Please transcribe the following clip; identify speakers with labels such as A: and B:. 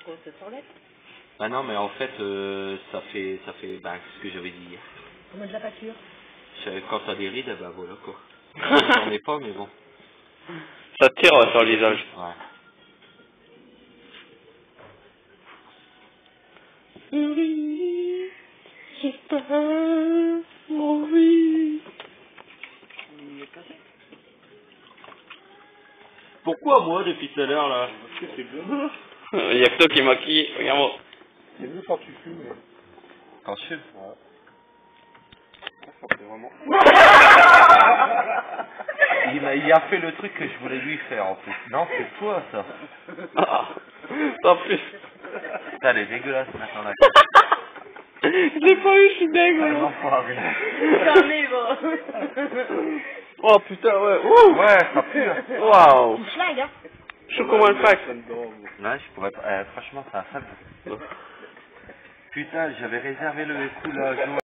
A: quoi, ça s'enlève.
B: Bah non, mais en fait, ça fait, bah, ce que j'avais dit hier.
A: Comment de la pâture?
B: Quand t'as des rides, bah voilà quoi. J'en ai pas, mais bon.
C: Ça tire sur le visage.
B: Ouais.
C: Oui, j'espère, oui.
B: Pourquoi moi depuis tout à l'heure là?
D: Parce que c'est bleu.
C: Il y a que toi qui maquille, regarde-moi.
D: C'est bleu quand tu fumes. Mais...
B: Quand je fume.
D: Ouais. C'est vraiment...
B: Il a fait le truc que je voulais lui faire en plus. Non, c'est toi ça.
C: Ah, en plus.
B: Putain, elle est dégueulasse maintenant la
C: Je l'ai pas eu, je suis dégueu.
B: enfoiré.
A: J'en ai, bon.
C: Oh putain, ouais. Ouh.
B: Ouais, ça pue.
C: Waouh.
A: Schlag, hein.
C: Je suis comment le pack.
B: Là, je pourrais pas. Franchement, c'est un sale. Putain, j'avais réservé le coup là.